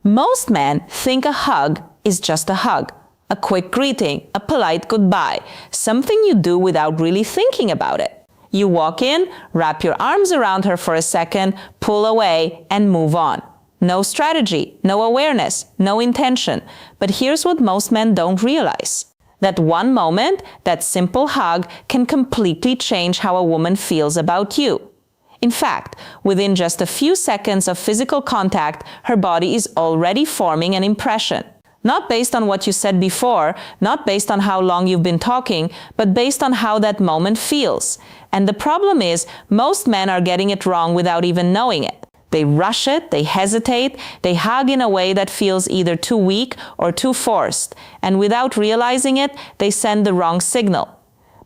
Most men think a hug is just a hug, a quick greeting, a polite goodbye, something you do without really thinking about it. You walk in, wrap your arms around her for a second, pull away, and move on. No strategy, no awareness, no intention. But here's what most men don't realize. That one moment, that simple hug, can completely change how a woman feels about you. In fact, within just a few seconds of physical contact, her body is already forming an impression. Not based on what you said before, not based on how long you've been talking, but based on how that moment feels. And the problem is, most men are getting it wrong without even knowing it. They rush it, they hesitate, they hug in a way that feels either too weak or too forced. And without realizing it, they send the wrong signal.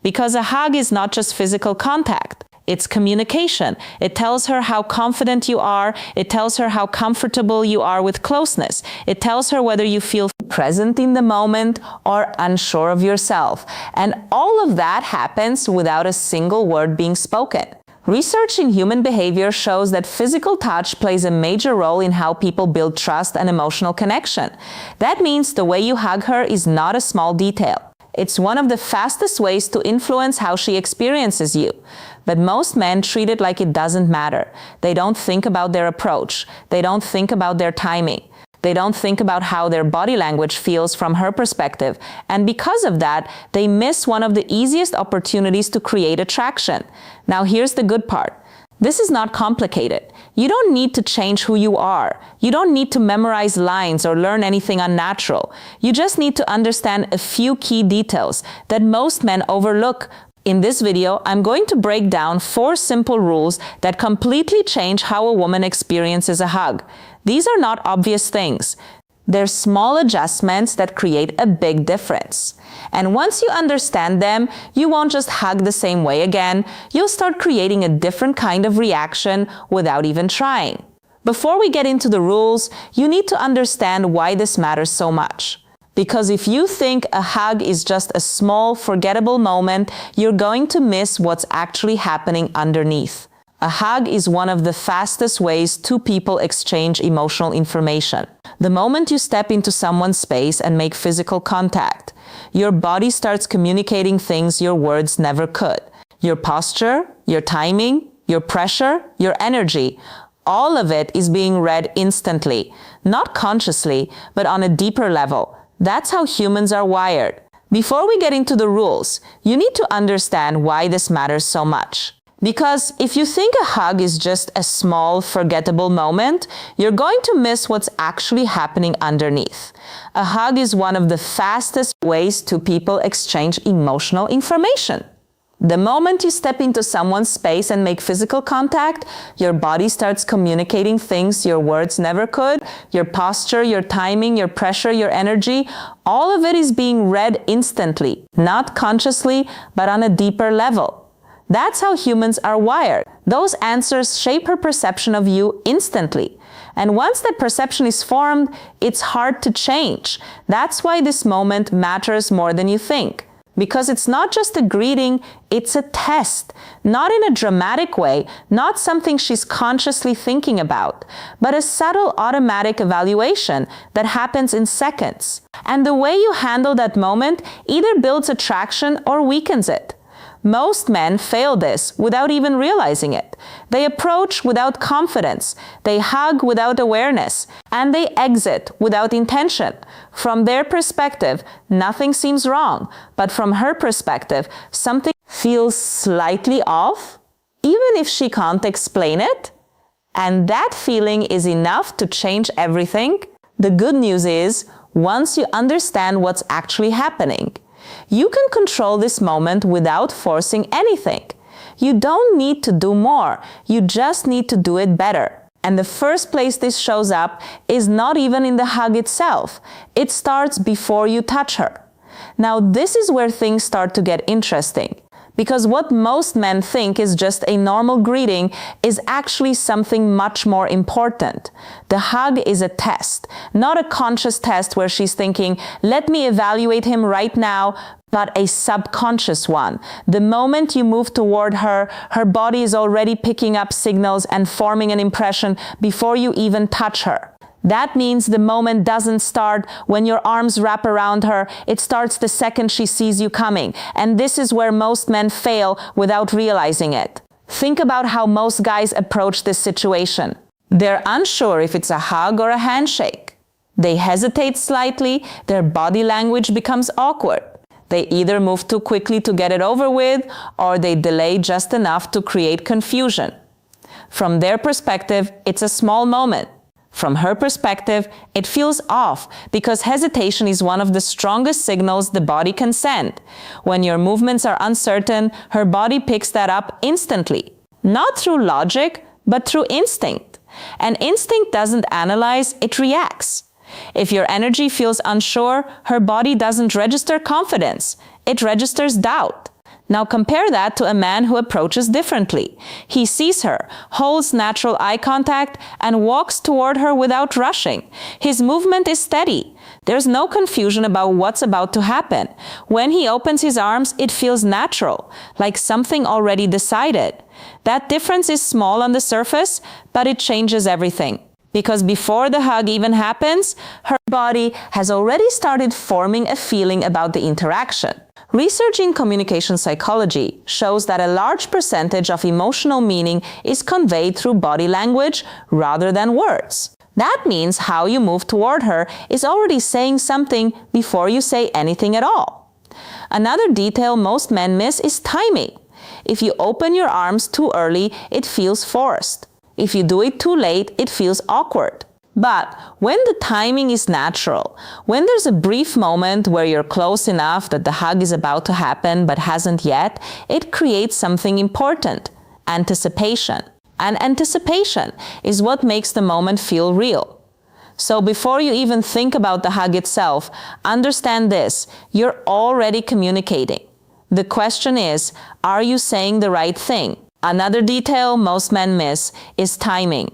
Because a hug is not just physical contact. It's communication. It tells her how confident you are. It tells her how comfortable you are with closeness. It tells her whether you feel present in the moment or unsure of yourself. And all of that happens without a single word being spoken. Research in human behavior shows that physical touch plays a major role in how people build trust and emotional connection. That means the way you hug her is not a small detail. It's one of the fastest ways to influence how she experiences you. But most men treat it like it doesn't matter. They don't think about their approach. They don't think about their timing. They don't think about how their body language feels from her perspective. And because of that, they miss one of the easiest opportunities to create attraction. Now here's the good part. This is not complicated. You don't need to change who you are. You don't need to memorize lines or learn anything unnatural. You just need to understand a few key details that most men overlook. In this video, I'm going to break down 4 simple rules that completely change how a woman experiences a hug. These are not obvious things. They're small adjustments that create a big difference. And once you understand them, you won't just hug the same way again. You'll start creating a different kind of reaction without even trying. Before we get into the rules, you need to understand why this matters so much. Because if you think a hug is just a small, forgettable moment, you're going to miss what's actually happening underneath. A hug is one of the fastest ways 2 people exchange emotional information. The moment you step into someone's space and make physical contact, your body starts communicating things your words never could. Your posture, your timing, your pressure, your energy, all of it is being read instantly, not consciously, but on a deeper level. That's how humans are wired. Before we get into the rules, you need to understand why this matters so much. Because if you think a hug is just a small, forgettable moment, you're going to miss what's actually happening underneath. A hug is one of the fastest ways 2 people exchange emotional information. The moment you step into someone's space and make physical contact, your body starts communicating things your words never could. Your posture, your timing, your pressure, your energy, all of it is being read instantly, not consciously, but on a deeper level. That's how humans are wired. Those answers shape her perception of you instantly. And once that perception is formed, it's hard to change. That's why this moment matters more than you think. Because it's not just a greeting, it's a test. Not in a dramatic way, not something she's consciously thinking about, but a subtle automatic evaluation that happens in seconds. And the way you handle that moment either builds attraction or weakens it. Most men fail this without even realizing it. They approach without confidence, they hug without awareness, and they exit without intention. From their perspective, nothing seems wrong, but from her perspective, something feels slightly off, even if she can't explain it. And that feeling is enough to change everything. The good news is, once you understand what's actually happening, you can control this moment without forcing anything. You don't need to do more. You just need to do it better. And the first place this shows up is not even in the hug itself. It starts before you touch her. Now, this is where things start to get interesting. Because what most men think is just a normal greeting is actually something much more important. The hug is a test, not a conscious test where she's thinking, let me evaluate him right now, but a subconscious one. The moment you move toward her, her body is already picking up signals and forming an impression before you even touch her. That means the moment doesn't start when your arms wrap around her. It starts the second she sees you coming. And this is where most men fail without realizing it. Think about how most guys approach this situation. They're unsure if it's a hug or a handshake. They hesitate slightly. Their body language becomes awkward. They either move too quickly to get it over with, or they delay just enough to create confusion. From their perspective, it's a small moment. From her perspective, it feels off because hesitation is one of the strongest signals the body can send. When your movements are uncertain, her body picks that up instantly. Not through logic, but through instinct. And instinct doesn't analyze, it reacts. If your energy feels unsure, her body doesn't register confidence. It registers doubt. Now compare that to a man who approaches differently. He sees her, holds natural eye contact, and walks toward her without rushing. His movement is steady. There's no confusion about what's about to happen. When he opens his arms, it feels natural, like something already decided. That difference is small on the surface, but it changes everything. Because before the hug even happens, her body has already started forming a feeling about the interaction. Research in communication psychology shows that a large percentage of emotional meaning is conveyed through body language rather than words. That means how you move toward her is already saying something before you say anything at all. Another detail most men miss is timing. If you open your arms too early, it feels forced. If you do it too late, it feels awkward. But when the timing is natural, when there's a brief moment where you're close enough that the hug is about to happen but hasn't yet, it creates something important: anticipation. And anticipation is what makes the moment feel real. So before you even think about the hug itself, understand this: you're already communicating. The question is, are you saying the right thing? Another detail most men miss is timing.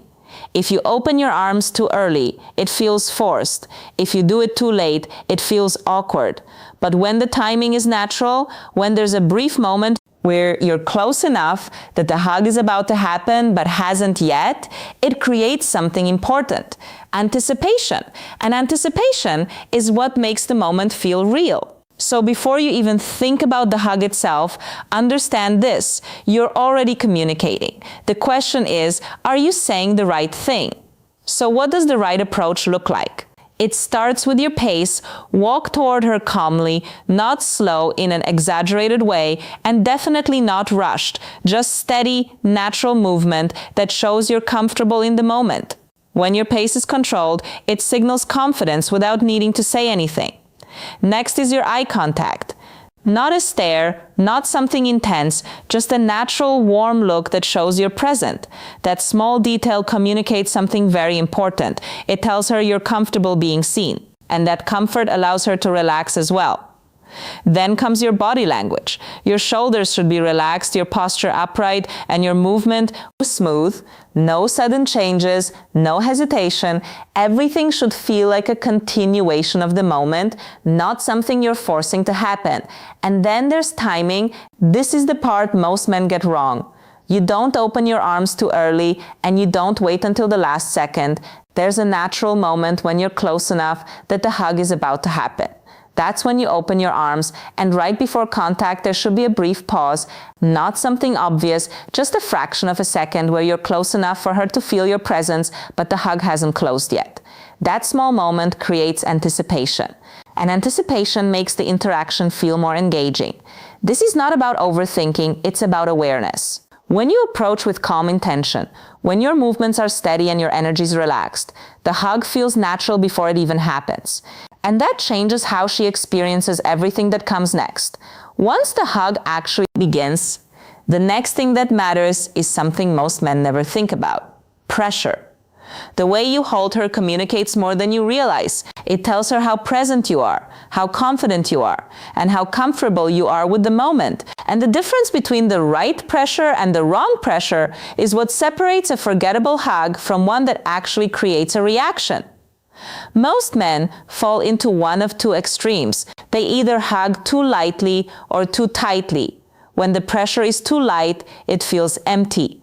If you open your arms too early, it feels forced. If you do it too late, it feels awkward. But when the timing is natural, when there's a brief moment where you're close enough that the hug is about to happen but hasn't yet, it creates something important: anticipation. And anticipation is what makes the moment feel real. So before you even think about the hug itself, understand this: you're already communicating. The question is, are you saying the right thing? So what does the right approach look like? It starts with your pace. Walk toward her calmly, not slow in an exaggerated way, and definitely not rushed. Just steady, natural movement that shows you're comfortable in the moment. When your pace is controlled, it signals confidence without needing to say anything. Next is your eye contact. Not a stare, not something intense, just a natural, warm look that shows you're present. That small detail communicates something very important. It tells her you're comfortable being seen, and that comfort allows her to relax as well. Then comes your body language. Your shoulders should be relaxed, your posture upright, and your movement smooth. No sudden changes, no hesitation. Everything should feel like a continuation of the moment, not something you're forcing to happen. And then there's timing. This is the part most men get wrong. You don't open your arms too early, and you don't wait until the last second. There's a natural moment when you're close enough that the hug is about to happen. That's when you open your arms, and right before contact there should be a brief pause, not something obvious, just a fraction of a second where you're close enough for her to feel your presence, but the hug hasn't closed yet. That small moment creates anticipation, and anticipation makes the interaction feel more engaging. This is not about overthinking, it's about awareness. When you approach with calm intention, when your movements are steady and your energy is relaxed, the hug feels natural before it even happens. And that changes how she experiences everything that comes next. Once the hug actually begins, the next thing that matters is something most men never think about: pressure. The way you hold her communicates more than you realize. It tells her how present you are, how confident you are, and how comfortable you are with the moment. And the difference between the right pressure and the wrong pressure is what separates a forgettable hug from one that actually creates a reaction. Most men fall into one of two extremes. They either hug too lightly or too tightly. When the pressure is too light, it feels empty.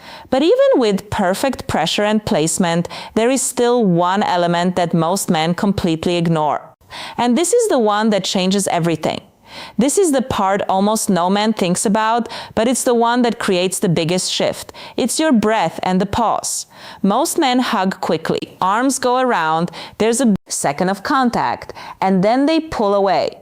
But even with perfect pressure and placement, there is still one element that most men completely ignore. And this is the one that changes everything. This is the part almost no man thinks about, but it's the one that creates the biggest shift. It's your breath and the pause. Most men hug quickly. Arms go around, there's a second of contact, and then they pull away.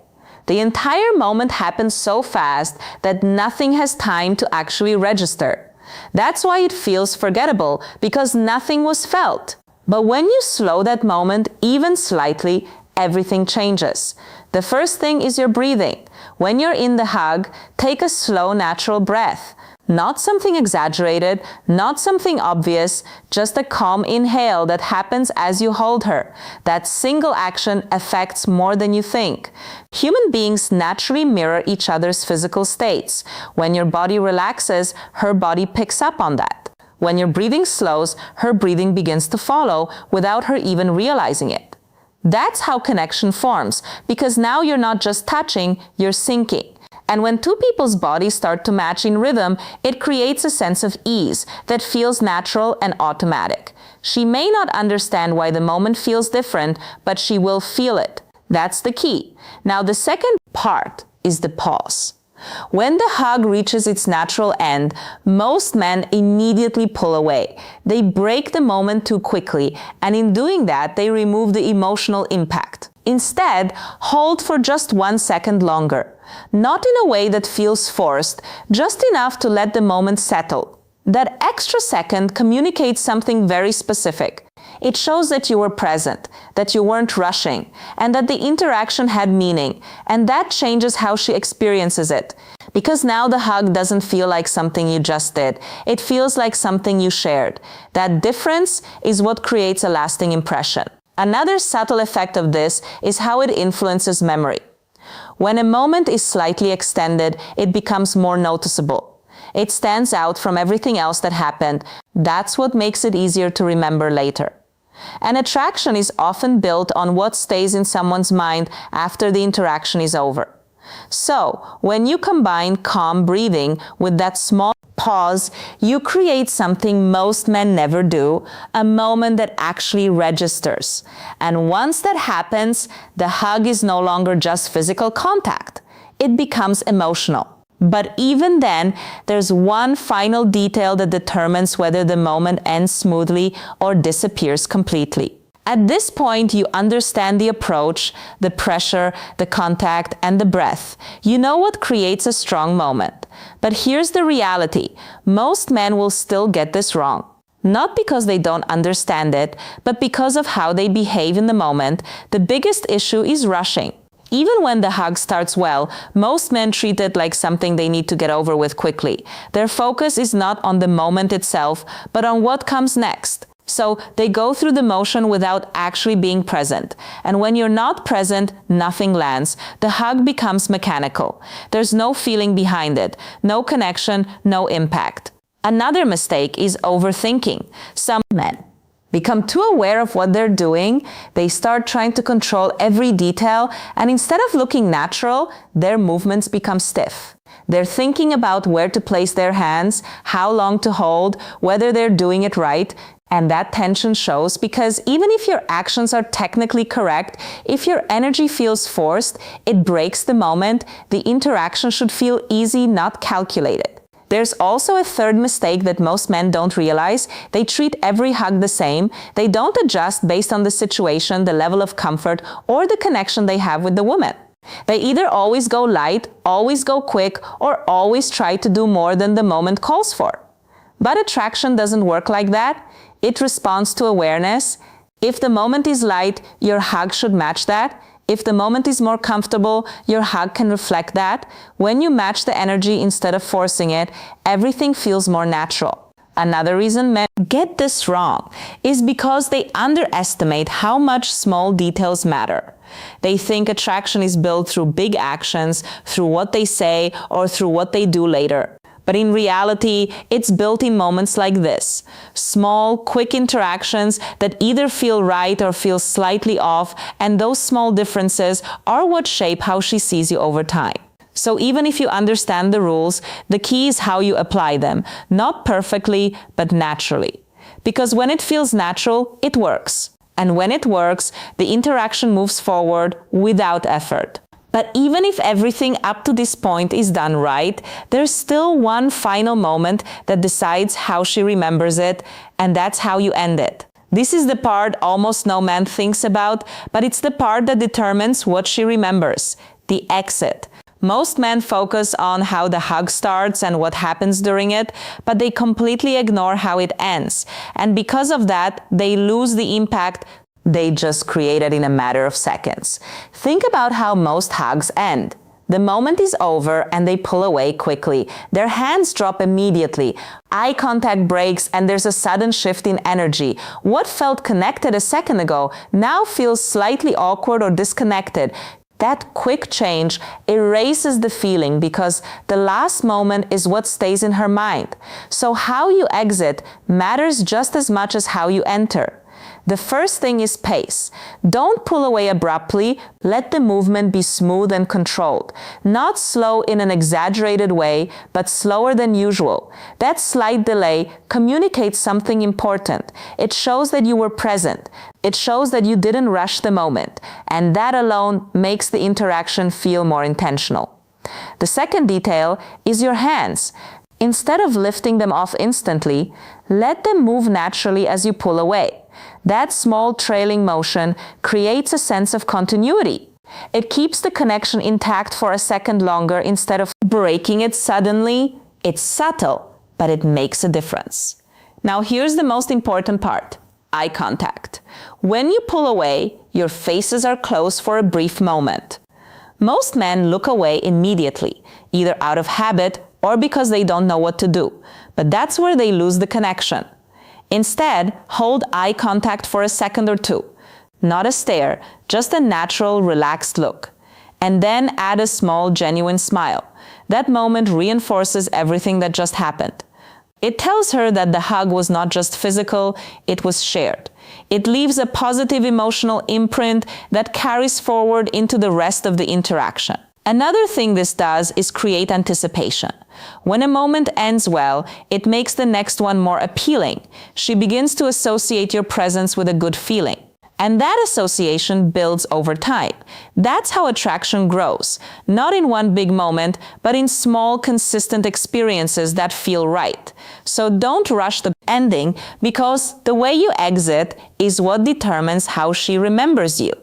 The entire moment happens so fast that nothing has time to actually register. That's why it feels forgettable, because nothing was felt. But when you slow that moment even slightly, everything changes. The first thing is your breathing. When you're in the hug, take a slow, natural breath. Not something exaggerated, not something obvious, just a calm inhale that happens as you hold her. That single action affects more than you think. Human beings naturally mirror each other's physical states. When your body relaxes, her body picks up on that. When your breathing slows, her breathing begins to follow without her even realizing it. That's how connection forms, because now you're not just touching, you're syncing. And when two people's bodies start to match in rhythm, it creates a sense of ease that feels natural and automatic. She may not understand why the moment feels different, but she will feel it. That's the key. Now, the second part is the pause. When the hug reaches its natural end, most men immediately pull away. They break the moment too quickly, and in doing that, they remove the emotional impact. Instead, hold for just 1 second longer. Not in a way that feels forced, just enough to let the moment settle. That extra second communicates something very specific. It shows that you were present, that you weren't rushing, and that the interaction had meaning, and that changes how she experiences it. Because now the hug doesn't feel like something you just did. It feels like something you shared. That difference is what creates a lasting impression. Another subtle effect of this is how it influences memory. When a moment is slightly extended, it becomes more noticeable. It stands out from everything else that happened. That's what makes it easier to remember later. An attraction is often built on what stays in someone's mind after the interaction is over. So, when you combine calm breathing with that small pause, you create something most men never do, a moment that actually registers. And once that happens, the hug is no longer just physical contact. It becomes emotional. But even then, there's one final detail that determines whether the moment ends smoothly or disappears completely. At this point, you understand the approach, the pressure, the contact, and the breath. You know what creates a strong moment. But here's the reality. Most men will still get this wrong. Not because they don't understand it, but because of how they behave in the moment. The biggest issue is rushing. Even when the hug starts well, most men treat it like something they need to get over with quickly. Their focus is not on the moment itself, but on what comes next. So they go through the motion without actually being present. And when you're not present, nothing lands. The hug becomes mechanical. There's no feeling behind it, no connection, no impact. Another mistake is overthinking. Some men become too aware of what they're doing, they start trying to control every detail, and instead of looking natural, their movements become stiff. They're thinking about where to place their hands, how long to hold, whether they're doing it right, and that tension shows because even if your actions are technically correct, if your energy feels forced, it breaks the moment. The interaction should feel easy, not calculated. There's also a third mistake that most men don't realize. They treat every hug the same. They don't adjust based on the situation, the level of comfort, or the connection they have with the woman. They either always go light, always go quick, or always try to do more than the moment calls for. But attraction doesn't work like that. It responds to awareness. If the moment is light, your hug should match that. If the moment is more comfortable, your hug can reflect that. When you match the energy instead of forcing it, everything feels more natural. Another reason men get this wrong is because they underestimate how much small details matter. They think attraction is built through big actions, through what they say, or through what they do later. But in reality, it's built in moments like this. Small, quick interactions that either feel right or feel slightly off, and those small differences are what shape how she sees you over time. So even if you understand the rules, the key is how you apply them, not perfectly, but naturally. Because when it feels natural, it works. And when it works, the interaction moves forward without effort. But even if everything up to this point is done right, there's still one final moment that decides how she remembers it, and that's how you end it. This is the part almost no man thinks about, but it's the part that determines what she remembers, the exit. Most men focus on how the hug starts and what happens during it, but they completely ignore how it ends. And because of that, they lose the impact they just created in a matter of seconds. Think about how most hugs end. The moment is over and they pull away quickly. Their hands drop immediately. Eye contact breaks and there's a sudden shift in energy. What felt connected a second ago now feels slightly awkward or disconnected. That quick change erases the feeling because the last moment is what stays in her mind. So how you exit matters just as much as how you enter. The first thing is pace. Don't pull away abruptly. Let the movement be smooth and controlled. Not slow in an exaggerated way, but slower than usual. That slight delay communicates something important. It shows that you were present. It shows that you didn't rush the moment. And that alone makes the interaction feel more intentional. The second detail is your hands. Instead of lifting them off instantly, let them move naturally as you pull away. That small trailing motion creates a sense of continuity. It keeps the connection intact for a second longer instead of breaking it suddenly. It's subtle, but it makes a difference. Now here's the most important part, eye contact. When you pull away, your faces are close for a brief moment. Most men look away immediately, either out of habit or because they don't know what to do. But that's where they lose the connection. Instead, hold eye contact for a second or two. Not a stare, just a natural, relaxed look. And then add a small, genuine smile. That moment reinforces everything that just happened. It tells her that the hug was not just physical, it was shared. It leaves a positive emotional imprint that carries forward into the rest of the interaction. Another thing this does is create anticipation. When a moment ends well, it makes the next one more appealing. She begins to associate your presence with a good feeling. And that association builds over time. That's how attraction grows, not in one big moment, but in small, consistent experiences that feel right. So don't rush the ending, because the way you exit is what determines how she remembers you.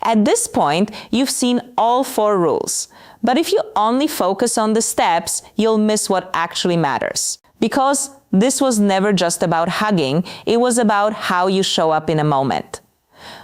At this point, you've seen all 4 rules. But if you only focus on the steps, you'll miss what actually matters. Because this was never just about hugging, it was about how you show up in a moment.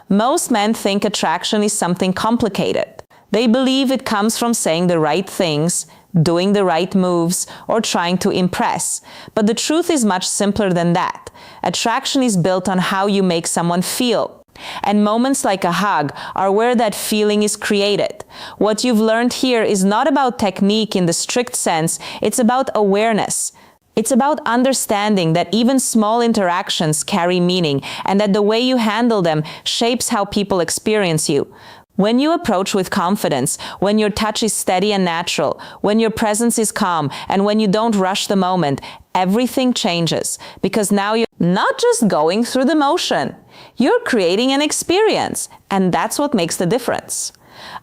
Most men think attraction is something complicated. They believe it comes from saying the right things, doing the right moves, or trying to impress. But the truth is much simpler than that. Attraction is built on how you make someone feel. And moments like a hug are where that feeling is created. What you've learned here is not about technique in the strict sense, it's about awareness. It's about understanding that even small interactions carry meaning and that the way you handle them shapes how people experience you. When you approach with confidence, when your touch is steady and natural, when your presence is calm, and when you don't rush the moment, everything changes, because now you're not just going through the motion. You're creating an experience, and that's what makes the difference.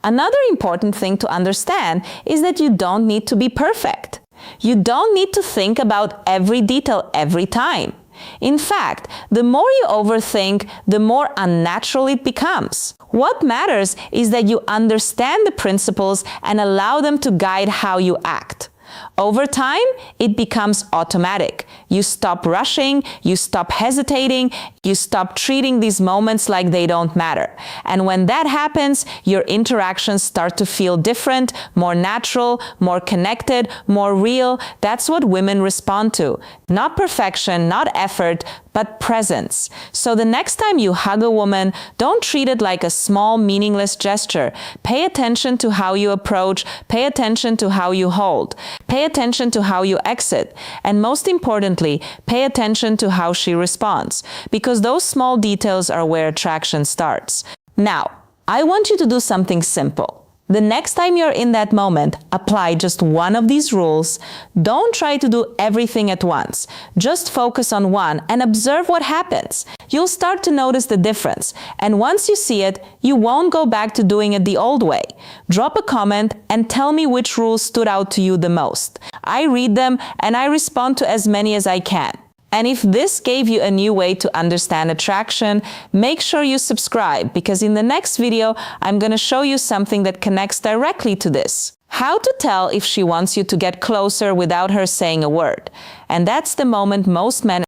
Another important thing to understand is that you don't need to be perfect. You don't need to think about every detail every time. In fact, the more you overthink, the more unnatural it becomes. What matters is that you understand the principles and allow them to guide how you act. Over time, it becomes automatic. You stop rushing, you stop hesitating, you stop treating these moments like they don't matter. And when that happens, your interactions start to feel different, more natural, more connected, more real. That's what women respond to. Not perfection, not effort, but presence. So the next time you hug a woman, don't treat it like a small, meaningless gesture. Pay attention to how you approach, pay attention to how you hold, pay attention to how you exit, and most importantly, pay attention to how she responds, because those small details are where attraction starts. Now, I want you to do something simple. The next time you're in that moment, apply just one of these rules. Don't try to do everything at once. Just focus on one and observe what happens. You'll start to notice the difference, and once you see it, you won't go back to doing it the old way. Drop a comment and tell me which rules stood out to you the most. I read them and I respond to as many as I can. And if this gave you a new way to understand attraction, make sure you subscribe, because in the next video, I'm going to show you something that connects directly to this. How to tell if she wants you to get closer without her saying a word. And that's the moment most men